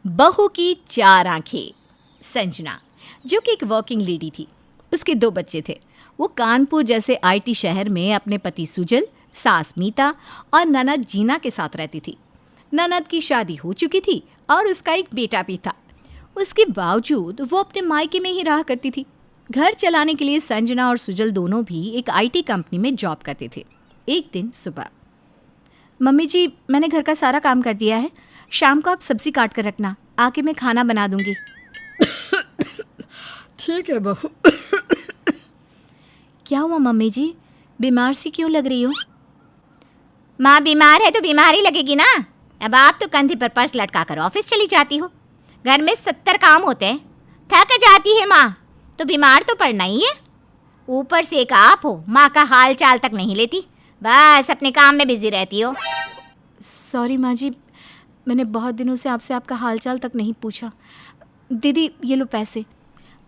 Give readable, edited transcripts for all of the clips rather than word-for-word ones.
बहू की चार आंखें। संजना, जो कि एक वर्किंग लेडी थी, उसके 2 बच्चे थे। वो कानपुर जैसे आईटी शहर में अपने पति सुजल, सास मीता और ननद जीना के साथ रहती थी। ननद की शादी हो चुकी थी और उसका एक बेटा भी था। उसके बावजूद वो अपने मायके में ही रहा करती थी। घर चलाने के लिए संजना और सुजल दोनों भी एक आईटी कंपनी में जॉब करते थे। एक दिन सुबह, मम्मी जी, मैंने घर का सारा काम कर दिया है, शाम को आप सब्जी काट कर रखना, आके मैं खाना बना दूंगी। ठीक है बहू। क्या हुआ मम्मी जी, बीमार सी क्यों लग रही हो? माँ बीमार है तो बीमार ही लगेगी ना। अब आप तो कंधे पर पर्स लटका कर ऑफिस चली जाती हो। घर में 70 काम होते हैं, थक जाती है माँ, तो बीमार तो पड़ना ही है। ऊपर से एक आप हो, माँ का हाल चाल तक नहीं लेती, बस अपने काम में बिजी रहती हो। सॉरी माँ जी, मैंने बहुत दिनों से आपसे आपका हालचाल तक नहीं पूछा। दीदी, ये लो पैसे,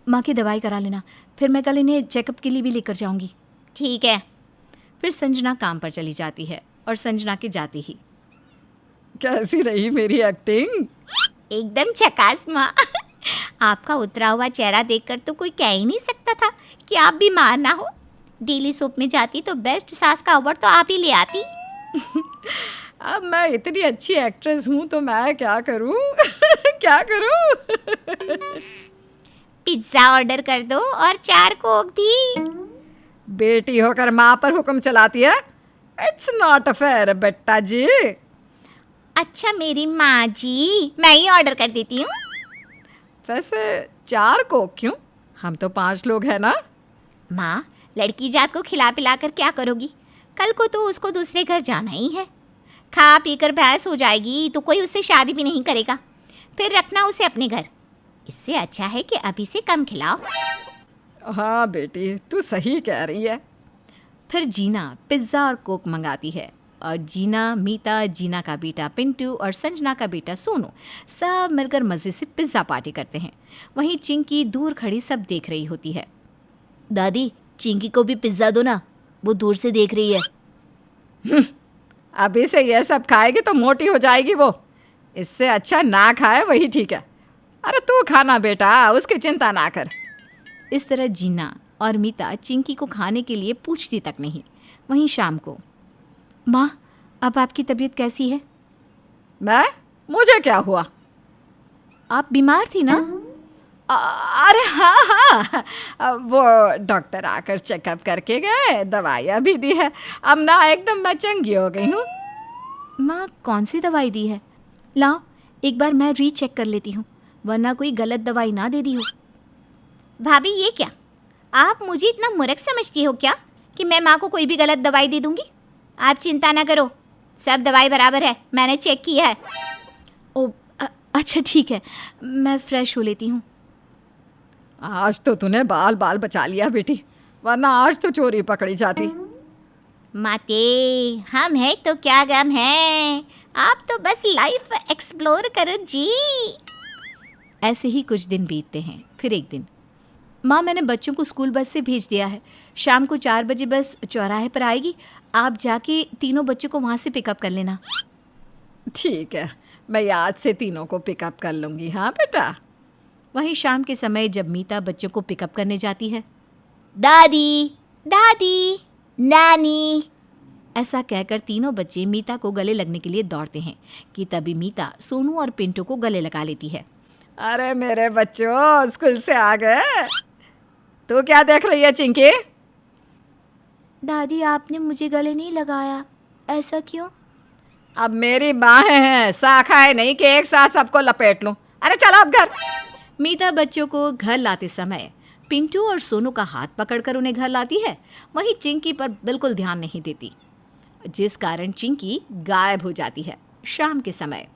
माँ की दवाई करा लेना, फिर मैं कल इन्हें चेकअप के लिए भी लेकर जाऊंगी। ठीक है। फिर संजना काम पर चली जाती है और संजना के जाते ही, कैसी रही मेरी एक्टिंग? एकदम झकास माँ। आपका उतरा हुआ चेहरा देखकर तो कोई कह ही नहीं सकता था कि आप बीमार ना हो। डेली सोप में जाती तो बेस्ट सास का अवार्ड तो आप ही ले आती। अब मैं इतनी अच्छी एक्ट्रेस हूँ तो मैं क्या करूँ? क्या करूँ? पिज्ज़ा ऑर्डर कर दो और 4 कोक भी। बेटी होकर माँ पर हुक्म चलाती है। इट्स नॉट फेयर बेटा जी। अच्छा मेरी माँ जी, मैं ही ऑर्डर कर देती हूँ। वैसे 4 कोक क्यों? हम तो 5 लोग हैं ना। माँ, लड़की जात को खिला पिला कर क्या करोगी? कल को तो उसको दूसरे घर जाना ही है। खा पी कर भैंस हो जाएगी तो कोई उससे शादी भी नहीं करेगा, फिर रखना उसे अपने घर। इससे अच्छा है कि अभी से कम खिलाओ। हाँ बेटी, तू सही कह रही है। फिर जीना पिज्ज़ा और कोक मंगाती है और जीना, मीता, जीना का बेटा पिंटू और संजना का बेटा सोनू सब मिलकर मज़े से पिज़्ज़ा पार्टी करते हैं। वहीं चिंकी दूर खड़ी सब देख रही होती है। दादी, चिंकी को भी पिज्ज़ा दो ना, वो दूर से देख रही है। अभी से ये सब खाएगी तो मोटी हो जाएगी वो। इससे अच्छा ना खाए वही ठीक है। अरे तू खाना बेटा, उसकी चिंता ना कर। इस तरह जीना और मीता चिंकी को खाने के लिए पूछती तक नहीं। वहीं शाम को, माँ, अब आपकी तबीयत कैसी है? मुझे क्या हुआ? आप बीमार थी ना? अरे हाँ, वो डॉक्टर आकर चेकअप करके गए, दवाइयाँ भी दी है। अब ना एकदम मैं चंगी हो गई हूँ। माँ, कौन सी दवाई दी है? लाओ, एक बार मैं रीचेक कर लेती हूँ, वरना कोई गलत दवाई ना दे दी हो। भाभी, ये क्या? आप मुझे इतना मूर्ख समझती हो क्या कि मैं माँ को कोई भी गलत दवाई दे दूँगी? आप चिंता ना करो, सब दवाई बराबर है, मैंने चेक किया है। ओ, अच्छा ठीक है, मैं फ्रेश हो लेती हूँ। आज तो तूने बाल बाल बचा लिया बेटी, वरना आज तो चोरी पकड़ी जाती। माते, हम हैं तो क्या गम है, आप तो बस लाइफ एक्सप्लोर करो जी। ऐसे ही कुछ दिन बीतते हैं। फिर एक दिन, माँ, मैंने बच्चों को स्कूल बस से भेज दिया है, शाम को 4 बजे बस चौराहे पर आएगी, आप जाके तीनों बच्चों को वहाँ से पिकअप कर लेना। ठीक है, मैं आज से तीनों को पिकअप कर लूँगी। हाँ बेटा। वहीं शाम के समय जब मीता बच्चों को पिकअप करने जाती है, दादी, दादी, नानी, ऐसा कहकर तीनों बच्चे मीता को गले लगने के लिए दौड़ते हैं कि तभी मीता सोनू और पिंटू को गले लगा लेती है। अरे मेरे बच्चों, स्कूल से आ गए? तू क्या देख रही है चिंकी? दादी, आपने मुझे गले नहीं लगाया, ऐसा क्यों? अब मेरी बाहें हैं, शाखाएं नहीं कि एक साथ सबको लपेट लूं। अरे चलो अब घर। मीता बच्चों को घर लाते समय पिंटू और सोनू का हाथ पकड़कर उन्हें घर लाती है। वहीं चिंकी पर बिल्कुल ध्यान नहीं देती, जिस कारण चिंकी गायब हो जाती है। शाम के समय,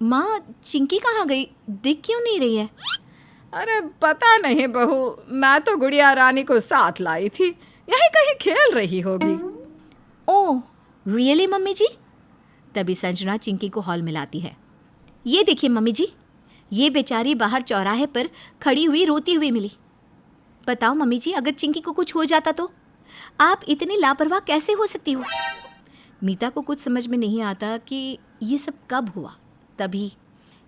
माँ, चिंकी कहाँ गई? दिख क्यों नहीं रही है? अरे पता नहीं बहू, मैं तो गुड़िया रानी को साथ लाई थी, यहीं कहीं खेल रही होगी। ओह रियली मम्मी जी? तभी संजना चिंकी को हॉल में लाती है। ये देखिए मम्मी जी, ये बेचारी बाहर चौराहे पर खड़ी हुई रोती हुई मिली। बताओ मम्मी जी, अगर चिंकी को कुछ हो जाता तो? आप इतनी लापरवाह कैसे हो सकती हो? मीता को कुछ समझ में नहीं आता कि ये सब कब हुआ। तभी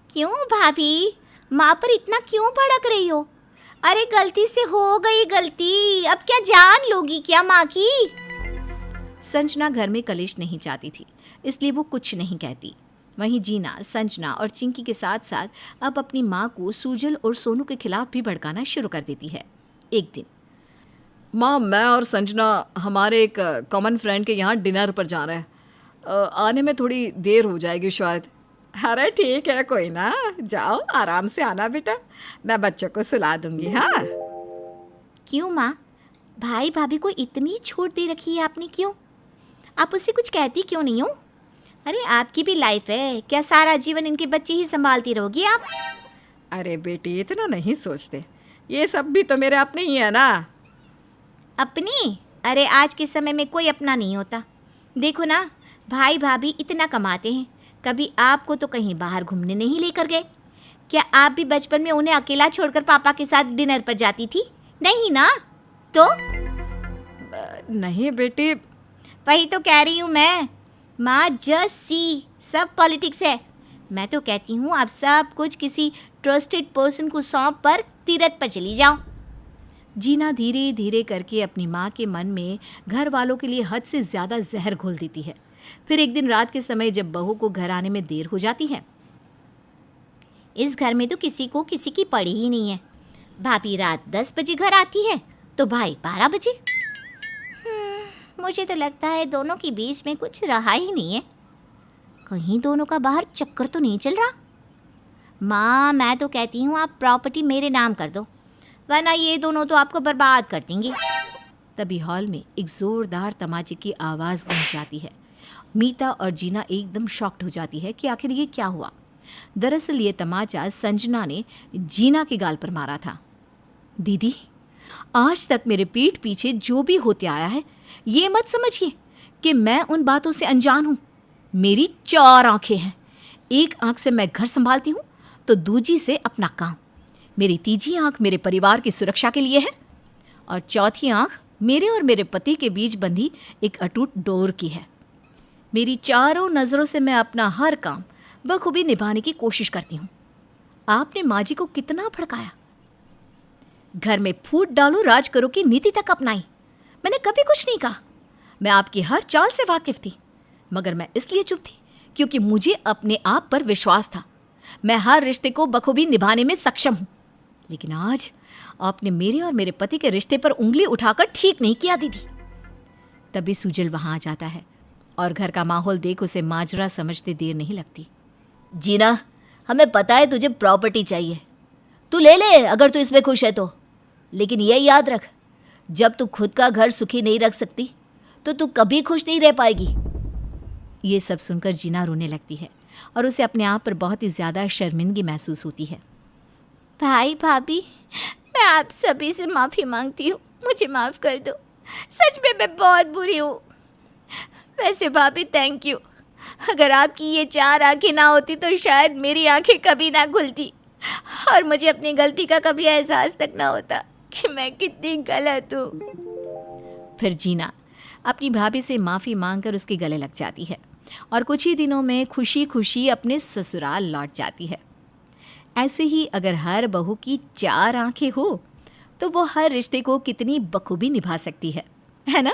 क्यों भाभी, माँ पर इतना क्यों भड़क रही हो? अरे गलती से हो गई गलती, अब क्या जान लोगी क्या माँ की? संजना घर में कलेश नहीं चाहती थी, इसलिए वो कुछ नहीं कहती। वहीं जीना, संजना और चिंकी के साथ साथ अब अपनी माँ को सुजल और सोनू के खिलाफ भी भड़काना शुरू कर देती है। एक दिन, माँ, मैं और संजना हमारे एक कॉमन फ्रेंड के यहाँ डिनर पर जा रहे हैं। आने में थोड़ी देर हो जाएगी शायद। अरे ठीक है, कोई ना, जाओ आराम से आना बेटा, मैं बच्चों को सुला दूंगी। हाँ। क्यों माँ, भाई भाभी को इतनी छूट दे रखी है आपने, क्यों? आप उससे कुछ कहती क्यों नहीं हो? अरे आपकी भी लाइफ है, क्या सारा जीवन इनके बच्चे ही संभालती रहोगी आप? अरे बेटी, इतना नहीं सोचते, ये सब भी तो मेरे अपने ही है ना। अपनी? अरे आज के समय में कोई अपना नहीं होता। देखो ना, भाई भाभी इतना कमाते हैं, कभी आपको तो कहीं बाहर घूमने नहीं लेकर गए। क्या आप भी बचपन में उन्हें अकेला छोड़कर पापा के साथ डिनर पर जाती थी? नहीं ना? तो नहीं बेटी। वही तो कह रही हूँ मैं, माँ, जस्ट सी, सब पॉलिटिक्स है। मैं तो कहती हूँ आप सब कुछ किसी ट्रस्टेड पर्सन को सौंप पर तीरथ पर चली जाओ। जीना धीरे धीरे करके अपनी माँ के मन में घर वालों के लिए हद से ज़्यादा जहर घोल देती है। फिर एक दिन रात के समय जब बहू को घर आने में देर हो जाती है, इस घर में तो किसी को किसी की पड़ी ही नहीं है। भाभी रात 10 बजे घर आती है तो भाई 12 बजे। मुझे तो लगता है दोनों के बीच में कुछ रहा ही नहीं है। कहीं दोनों का बाहर चक्कर तो नहीं चल रहा। माँ, मैं तो कहती हूँ आप प्रॉपर्टी मेरे नाम कर दो, वरना ये दोनों तो आपको बर्बाद कर देंगे। तभी हॉल में एक जोरदार तमाचे की आवाज़ गूंज जाती है। मीता और जीना एकदम शॉक्ड हो जाती है कि आखिर ये क्या हुआ। दरअसल ये तमाचा संजना ने जीना के गाल पर मारा था। दीदी, आज तक मेरे पीठ पीछे जो भी होते आया है, ये मत समझिए कि मैं उन बातों से अनजान हूँ। मेरी 4 आंखें हैं। एक आंख से मैं घर संभालती हूँ तो दूजी से अपना काम। मेरी तीजी आंख मेरे परिवार की सुरक्षा के लिए है और चौथी आंख मेरे और मेरे पति के बीच बंधी एक अटूट डोर की है। मेरी चारों नज़रों से मैं अपना हर काम बखूबी निभाने की कोशिश करती हूँ। आपने माँ जी को कितना भड़काया, घर में फूट डालो राज करो की नीति तक अपनाई। मैंने कभी कुछ नहीं कहा। मैं आपकी हर चाल से वाकिफ थी, मगर मैं इसलिए चुप थी क्योंकि मुझे अपने आप पर विश्वास था। मैं हर रिश्ते को बखूबी निभाने में सक्षम हूँ। लेकिन आज आपने मेरे और मेरे पति के रिश्ते पर उंगली उठाकर ठीक नहीं किया दीदी। तभी सुजल वहाँ आ जाता है और घर का माहौल देख उसे माजरा समझते देर नहीं लगती। जीना, हमें पता है तुझे प्रॉपर्टी चाहिए, तू ले ले अगर तू इसमें खुश है तो। लेकिन ये याद रख, जब तू खुद का घर सुखी नहीं रख सकती तो तू कभी खुश नहीं रह पाएगी। ये सब सुनकर जीना रोने लगती है और उसे अपने आप पर बहुत ही ज़्यादा शर्मिंदगी महसूस होती है। भाई भाभी, मैं आप सभी से माफ़ी मांगती हूँ, मुझे माफ़ कर दो। सच में मैं बहुत बुरी हूँ। वैसे भाभी थैंक यू, अगर आपकी ये 4 आंखें ना होती तो शायद मेरी आंखें कभी ना खुलती और मुझे अपनी गलती का कभी एहसास तक ना होता कि मैं कितनी गलत हूँ। फिर जीना अपनी भाभी से माफ़ी मांगकर उसके गले लग जाती है और कुछ ही दिनों में खुशी खुशी अपने ससुराल लौट जाती है। ऐसे ही अगर हर बहू की 4 आंखें हो तो वो हर रिश्ते को कितनी बखूबी निभा सकती है ना?